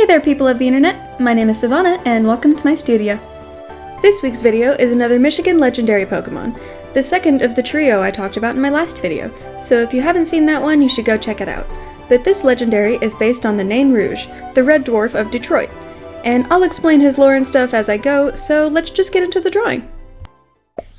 Hey there people of the internet, my name is Sivana and welcome to my studio. This week's video is another Michigan legendary Pokemon, the second of the trio I talked about in my last video, so if you haven't seen that one you should go check it out. But this legendary is based on the Nain Rouge, the red dwarf of Detroit, and I'll explain his lore and stuff as I go, so let's just get into the drawing.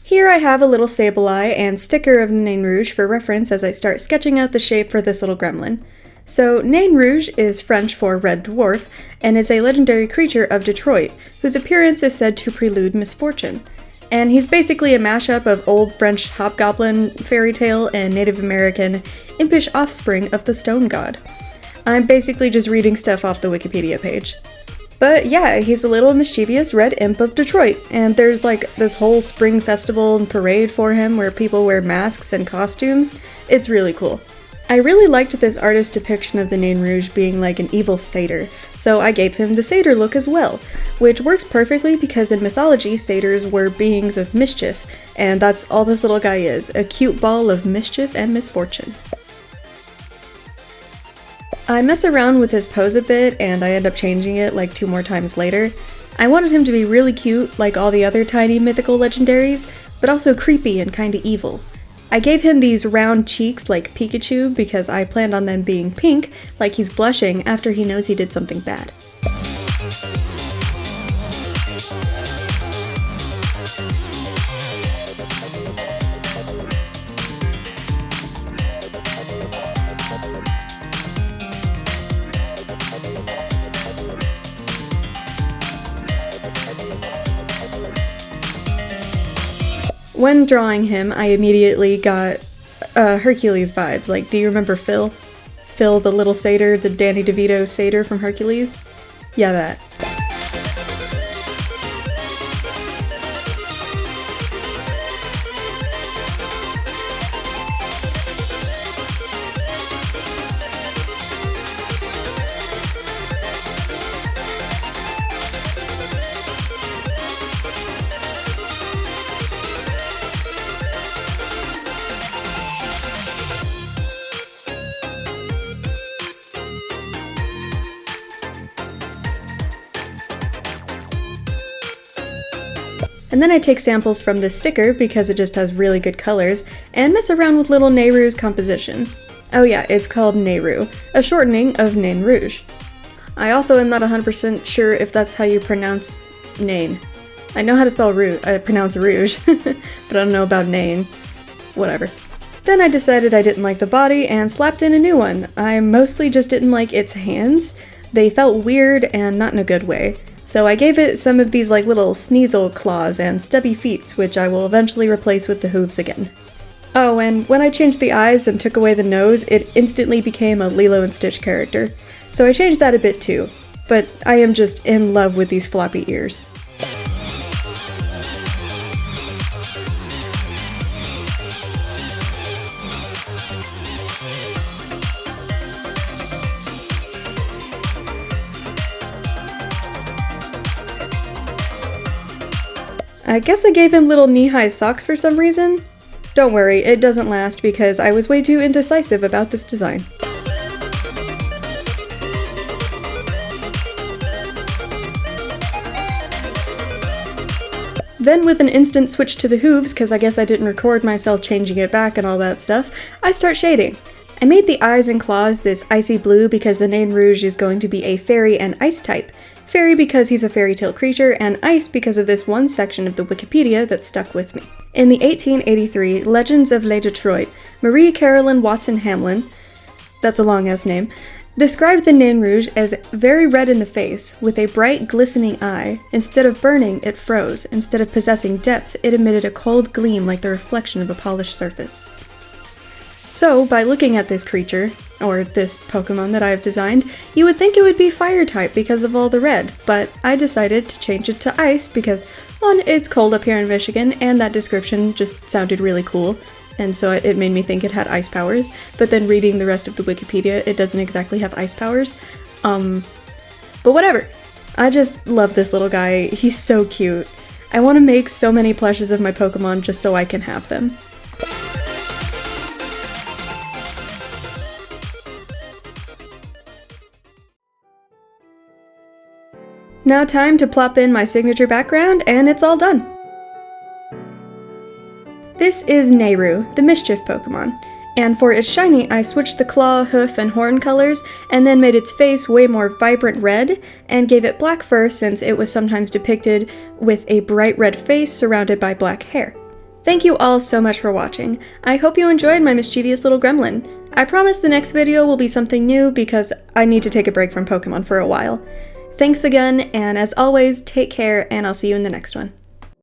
Here I have a little Sableye and sticker of the Nain Rouge for reference as I start sketching out the shape for this little gremlin. So, Nain Rouge is French for red dwarf, and is a legendary creature of Detroit, whose appearance is said to prelude misfortune. And he's basically a mashup of old French hobgoblin fairy tale and Native American impish offspring of the stone god. I'm basically just reading stuff off the Wikipedia page. But yeah, he's a little mischievous red imp of Detroit, and there's like this whole spring festival and parade for him where people wear masks and costumes. It's really cool. I really liked this artist's depiction of the Nain Rouge being like an evil satyr, so I gave him the satyr look as well, which works perfectly because in mythology satyrs were beings of mischief, and that's all this little guy is, a cute ball of mischief and misfortune. I mess around with his pose a bit, and I end up changing it like 2 more times later. I wanted him to be really cute like all the other tiny mythical legendaries, but also creepy and kinda evil. I gave him these round cheeks like Pikachu because I planned on them being pink, like he's blushing after he knows he did something bad. When drawing him, I immediately got Hercules vibes. Like, do you remember Phil? Phil, the little satyr, the Danny DeVito satyr from Hercules? Yeah, that. And then I take samples from this sticker because it just has really good colors, and mess around with little Nairou's composition. Oh yeah, it's called Nairou, a shortening of Nain Rouge. I also am not 100% sure if that's how you pronounce Nain. I know how to spell pronounce Rouge, but I don't know about Nain. Whatever. Then I decided I didn't like the body and slapped in a new one. I mostly just didn't like its hands. They felt weird and not in a good way. So I gave it some of these like little sneasel claws and stubby feet, which I will eventually replace with the hooves again. Oh, and when I changed the eyes and took away the nose, it instantly became a Lilo and Stitch character. So I changed that a bit too, but I am just in love with these floppy ears. I guess I gave him little knee-high socks for some reason. Don't worry, it doesn't last because I was way too indecisive about this design. Then with an instant switch to the hooves, because I guess I didn't record myself changing it back and all that stuff, I start shading. I made the eyes and claws this icy blue because the Nain Rouge is going to be a fairy and ice type. Fairy because he's a fairy tale creature, and ice because of this one section of the Wikipedia that stuck with me. In the 1883 Legends of Le Detroit, Marie Carolyn Watson Hamlin, that's a long-ass name, described the Nain Rouge as very red in the face, with a bright glistening eye. Instead of burning, it froze. Instead of possessing depth, it emitted a cold gleam like the reflection of a polished surface. So, by looking at this creature, or this Pokemon that I have designed, you would think it would be fire type because of all the red, but I decided to change it to ice because, one, it's cold up here in Michigan, and that description just sounded really cool, and so it made me think it had ice powers, but then reading the rest of the Wikipedia, it doesn't exactly have ice powers. But whatever. I just love this little guy. He's so cute. I want to make so many plushes of my Pokemon just so I can have them. Now time to plop in my signature background, and it's all done. This is Nairou, the Mischief Pokemon, and for its shiny I switched the claw, hoof, and horn colors, and then made its face way more vibrant red, and gave it black fur since it was sometimes depicted with a bright red face surrounded by black hair. Thank you all so much for watching. I hope you enjoyed my mischievous little gremlin. I promise the next video will be something new because I need to take a break from Pokemon for a while. Thanks again, and as always, take care, and I'll see you in the next one.